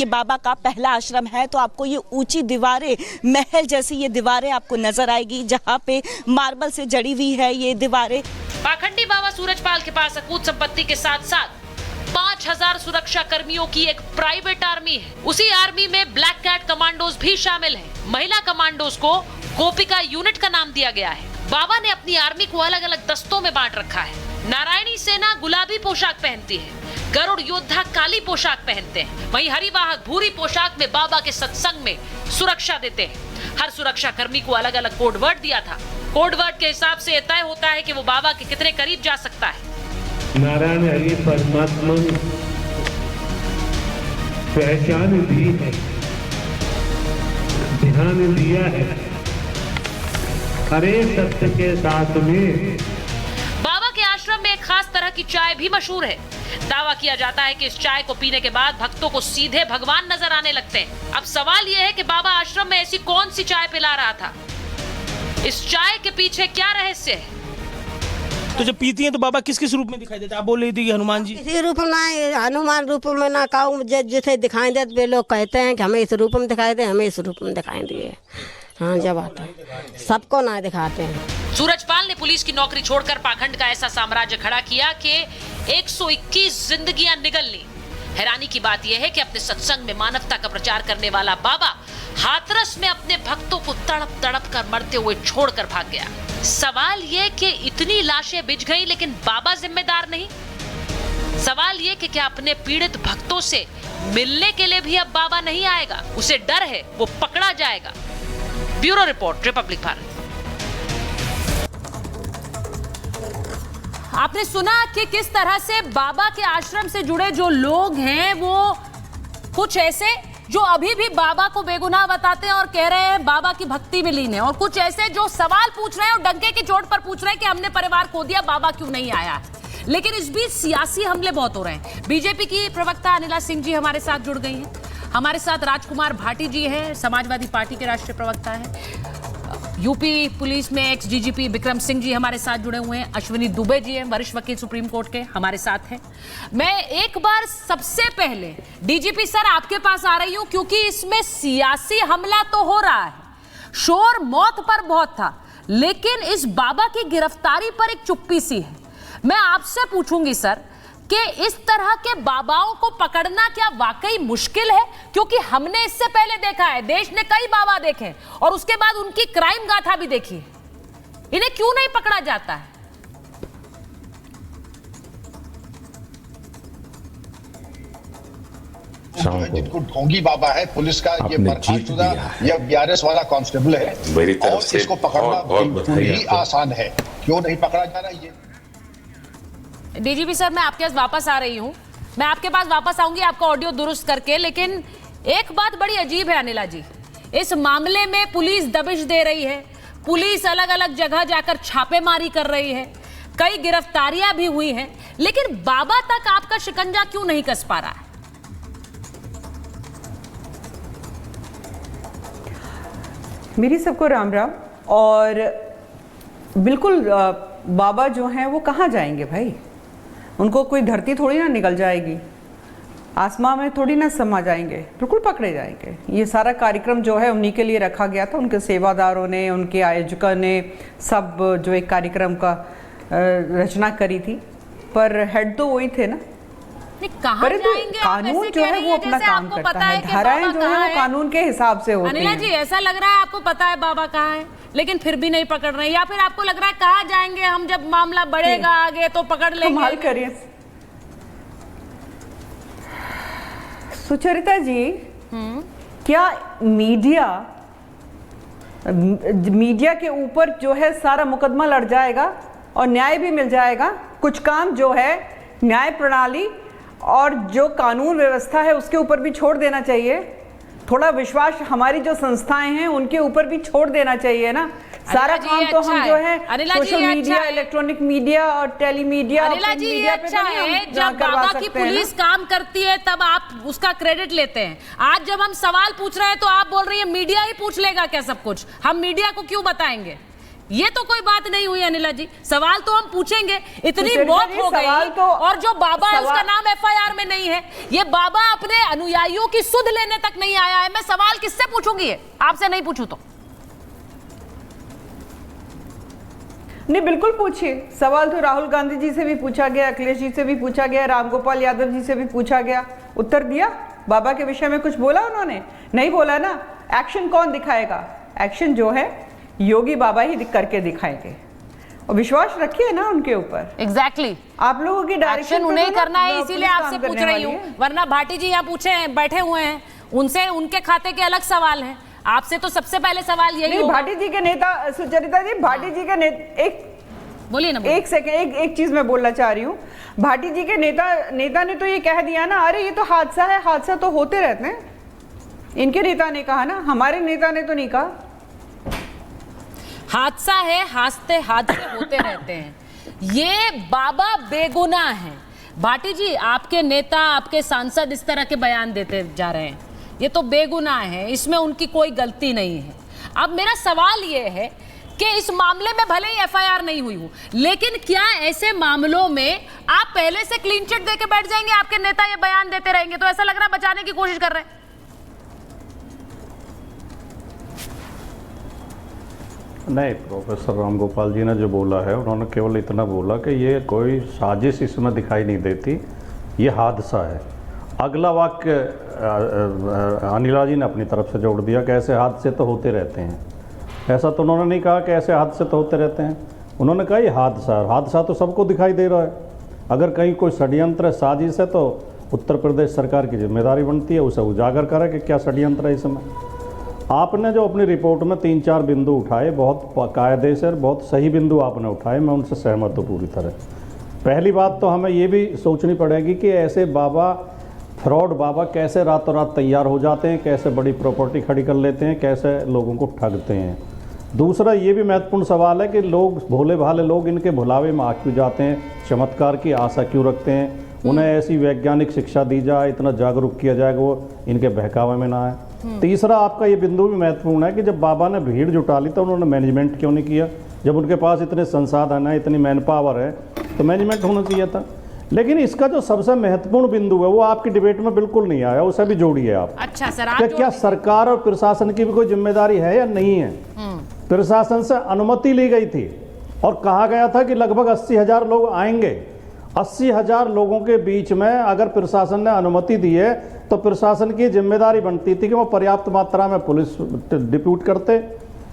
ये बाबा का पहला आश्रम है, तो आपको ये ऊंची दीवारें, महल जैसी ये दीवारें आपको नजर आएगी, जहाँ पे मार्बल से जड़ी हुई है ये दीवारें। पाखंडी बाबा सूरजपाल के पास अकूत संपत्ति के साथ साथ 5000 सुरक्षा कर्मियों की एक प्राइवेट आर्मी है। उसी आर्मी में ब्लैक कैट कमांडोज भी शामिल हैं। महिला कमांडोज को गोपिका यूनिट का नाम दिया गया है। बाबा ने अपनी आर्मी को अलग अलग दस्तों में बांट रखा है। नारायणी सेना गुलाबी पोशाक पहनती है, गरुड़ योद्धा काली पोशाक पहनते हैं, वहीं हरिवाहक भूरी पोशाक में बाबा के सत्संग में सुरक्षा देते हैं। हर सुरक्षा कर्मी को अलग अलग कोड वर्ड दिया था। कोड वर्ड के हिसाब से यह तय होता है कि वो बाबा के कितने करीब जा सकता है। नारायण हरि परमात्मा ने पहचान दी है, ध्यान दिया है, हरे सत्य के साथ में। बाबा के आश्रम में एक खास तरह की चाय भी मशहूर है। दावा किया जाता है कि इस चाय को पीने के बाद भक्तों को सीधे भगवान नजर आने लगते हैं। अब सवाल यह है कि बाबा आश्रम में ऐसी कौन सी चाय पिला रहा था? इस चाय के पीछे क्या रहस्य है? तो जब पीती हैं तो बाबा किस किस रूप में दिखाई देते? आप बोल रही थी कि हनुमान जी इसी रूप में, हनुमान रूप में ना कहूँ, जिसे दिखाई देते वे लोग कहते हैं कि हमें इस रूप में दिखाई दे, हमें इस रूप में दिखाई दिए। हाँ, जब आता है सबको ना दिखाते हैं। सूरजपाल ने पुलिस की नौकरी छोड़कर पाखंड का ऐसा साम्राज्य खड़ा किया कि 121 जिंदगियां निगल ली। हैरानी की बात यह है कि अपने सत्संग में मानवता का प्रचार करने वाला बाबा हाथरस में अपने भक्तों को तड़प तड़प कर मरते हुए छोड़कर भाग गया। सवाल ये कि इतनी लाशें बिछ गईं, लेकिन बाबा जिम्मेदार नहीं। सवाल ये कि क्या अपने पीड़ित भक्तों से मिलने के लिए भी अब बाबा नहीं आएगा? उसे डर है वो पकड़ा जाएगा। Bureau report, Republic Bharat. आपने सुना कि किस तरह से बाबा के आश्रम से जुड़े जो लोग हैं वो कुछ ऐसे जो अभी भी बाबा को बेगुनाह बताते हैं और कह रहे हैं बाबा की भक्ति में लीन है, और कुछ ऐसे जो सवाल पूछ रहे हैं और डंके की चोट पर पूछ रहे हैं कि हमने परिवार खो दिया, बाबा क्यों नहीं आया। लेकिन इस बीच सियासी हमले बहुत हो रहे हैं। बीजेपी की प्रवक्ता अनिला सिंह जी हमारे साथ जुड़ गई हैं। हमारे साथ राजकुमार भाटी जी हैं, समाजवादी पार्टी के राष्ट्रीय प्रवक्ता हैं। यूपी पुलिस में एक्स डीजीपी विक्रम सिंह जी हमारे साथ जुड़े हुए हैं। अश्विनी दुबे जी हैं, वरिष्ठ वकील सुप्रीम कोर्ट के, हमारे साथ हैं। मैं एक बार सबसे पहले डीजीपी सर आपके पास आ रही हूं, क्योंकि इसमें सियासी हमला तो हो रहा है, शोर मौत पर बहुत था, लेकिन इस बाबा की गिरफ्तारी पर एक चुप्पी सी है। मैं आपसे पूछूंगी सर कि इस तरह के बाबाओं को पकड़ना क्या वाकई मुश्किल है? क्योंकि हमने इससे पहले देखा है, देश ने कई बाबा देखे और उसके बाद उनकी क्राइम गाथा भी देखी है। इन्हें क्यों नहीं पकड़ा जाता है? जिनको ढोंगी बाबा है, पुलिस का ये बर्खास्तुदा या बीआरएस वाला कांस्टेबल है, और इसको पकड़ना बिल्कुल ही आसान है। क्यों नहीं पकड़ा जा रहा ये? डीजीपी सर, मैं आपके पास वापस आ रही हूं। मैं आपके पास वापस आऊंगी आपका ऑडियो दुरुस्त करके, लेकिन एक बात बड़ी अजीब है अनिला जी। इस मामले में पुलिस दबिश दे रही है, पुलिस अलग अलग जगह जाकर छापेमारी कर रही है, कई गिरफ्तारियां भी हुई हैं, लेकिन बाबा तक आपका शिकंजा क्यों नहीं कस पा रहा है? मेरी सबको राम राम। और बिल्कुल बाबा जो हैं वो कहाँ जाएंगे भाई? उनको कोई धरती थोड़ी ना निकल जाएगी, आसमां में थोड़ी ना समा जाएंगे, बिल्कुल पकड़े जाएंगे। ये सारा कार्यक्रम जो है उन्हीं के लिए रखा गया था, उनके सेवादारों ने, उनके आयोजकों ने सब जो एक कार्यक्रम का रचना करी थी, पर हेड तो वही थे ना। पर कानून जो है वो अपना काम करता है, धाराएं जो है वो कानून के हिसाब से होती हैं। अनिला जी, ऐसा लग रहा है आपको पता है बाबा कहाँ है, लेकिन फिर भी नहीं पकड़ रहे, या फिर आपको लग रहा है कहाँ जाएंगे हम, जब मामला बढ़ेगा आगे तो पकड़ लेंगे? कमाल करिए सुचरिता जी। क्या मीडिया के ऊपर जो है सारा मुकदमा लड़ जाएगा और न्याय भी मिल जाएगा? कुछ काम जो है न्याय प्रणाली और जो कानून व्यवस्था है उसके ऊपर भी छोड़ देना चाहिए। थोड़ा विश्वास हमारी जो संस्थाएं हैं उनके ऊपर भी छोड़ देना चाहिए ना। सारा काम तो हम जो है सोशल मीडिया, इलेक्ट्रॉनिक मीडिया और टेलीमीडिया, अनिला जी ये अच्छा है, जब बाबा की पुलिस काम करती है तब आप उसका क्रेडिट लेते हैं। आज जब हम सवाल पूछ रहे हैं तो आप बोल रही है मीडिया ही पूछ लेगा क्या सब कुछ, हम मीडिया को क्यों बताएंगे? ये तो कोई बात नहीं हुई अनिला जी, सवाल तो हम पूछेंगे। इतनी सुचरिता मौत जी, हो गई तो और जो बाबा है उसका नाम एफआईआर में नहीं है। ये बाबा अपने अनुयायियों की सुध लेने तक नहीं आया है। मैं सवाल किससे पूछूंगी? ये आपसे नहीं पूछूं तो? नहीं, बिल्कुल पूछिए। सवाल तो राहुल गांधी जी से भी पूछा गया, अखिलेश जी से भी पूछा गया, रामगोपाल यादव जी से भी पूछा गया, उत्तर दिया? बाबा के विषय में कुछ बोला उन्होंने? नहीं बोला ना। एक्शन कौन दिखाएगा? एक्शन जो है योगी बाबा ही करके दिखाएंगे, और विश्वास रखिए ना उनके ऊपर। एग्जैक्टली आप लोगों की डायरेक्शन एक्शन उन्हें करना है, इसीलिए आपसे पूछ रही हूँ। वरना भाटी जी यहाँ बैठे हुए हैं, उनसे उनके खाते के अलग सवाल हैं। आपसे तो सबसे पहले सवाल यही होगा। भाटी जी के नेता, सुचरिता जी, भाटी जी के बोलिए ना, एक सेकंड, एक चीज मैं बोलना चाह रही हूँ। भाटी जी के नेता ने तो ये कह दिया ना, अरे ये तो हादसा है, हादसा तो होते रहते हैं। इनके नेता ने कहा ना, हमारे नेता ने तो नहीं कहा। हादसा है, हादसे होते रहते हैं। ये बाबा बेगुनाह हैं। भाटी जी, आपके नेता, आपके सांसद इस तरह के बयान देते जा रहे हैं, ये तो बेगुनाह है, इसमें उनकी कोई गलती नहीं है। अब मेरा सवाल ये है कि इस मामले में भले ही एफआईआर नहीं हुई हो, लेकिन क्या ऐसे मामलों में आप पहले से क्लीन चिट देके बैठ जाएंगे? आपके नेता ये बयान देते रहेंगे तो ऐसा लग रहा है बचाने की कोशिश कर रहे हैं। नहीं, प्रोफेसर रामगोपाल जी ने जो बोला है, उन्होंने केवल इतना बोला कि ये कोई साजिश इसमें दिखाई नहीं देती, ये हादसा है। अगला वाक्य अनिला जी ने अपनी तरफ से जोड़ दिया कि ऐसे हादसे तो होते रहते हैं। ऐसा तो उन्होंने नहीं कहा कि ऐसे हादसे तो होते रहते हैं। उन्होंने कहा ये हादसा है, हादसा तो सबको दिखाई दे रहा है। अगर कहीं कोई षड्यंत्र है, साजिश है, तो उत्तर प्रदेश सरकार की जिम्मेदारी बनती है उसे उजागर करे कि क्या षड्यंत्र है इसमें। आपने जो अपनी रिपोर्ट में 3-4 बिंदु उठाए, बहुत कायदे से, बहुत सही बिंदु आपने उठाए, मैं उनसे सहमत हूँ पूरी तरह। पहली बात तो हमें ये भी सोचनी पड़ेगी कि ऐसे बाबा, फ्रॉड बाबा कैसे रातों रात तैयार हो जाते हैं, कैसे बड़ी प्रॉपर्टी खड़ी कर लेते हैं, कैसे लोगों को ठगते हैं। दूसरा ये भी महत्वपूर्ण सवाल है कि लोग, भोले भाले लोग, इनके भुलावे में आ क्यों जाते हैं, चमत्कार की आशा क्यों रखते हैं। उन्हें ऐसी वैज्ञानिक शिक्षा दी जाए, इतना जागरूक किया जाए कि वो इनके बहकावे में ना आए। तीसरा आपका ये बिंदु भी महत्वपूर्ण है कि जब बाबा ने भीड़ जुटा ली तो उन्होंने मैनेजमेंट क्यों नहीं किया? जब उनके पास इतने संसाधन है, इतनी मैन पावर है, तो मैनेजमेंट होना चाहिए था। लेकिन इसका जो सबसे महत्वपूर्ण बिंदु है वो आपकी डिबेट में बिल्कुल नहीं आया, उसे भी जोड़िए आप। अच्छा सर, क्या सरकार और प्रशासन की भी कोई जिम्मेदारी है या नहीं है? प्रशासन से अनुमति ली गई थी और कहा गया था कि लगभग 80,000 लोग आएंगे। 80,000 लोगों के बीच में अगर प्रशासन ने अनुमति दी है तो प्रशासन की जिम्मेदारी बनती थी कि वो पर्याप्त मात्रा में पुलिस डिप्यूट करते,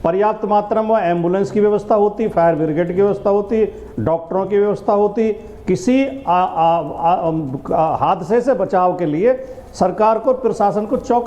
पर्याप्त मात्रा में एम्बुलेंस की व्यवस्था होती, फायर ब्रिगेड की व्यवस्था होती, डॉक्टरों की व्यवस्था होती। किसी हादसे से बचाव के लिए सरकार को, प्रशासन को चौक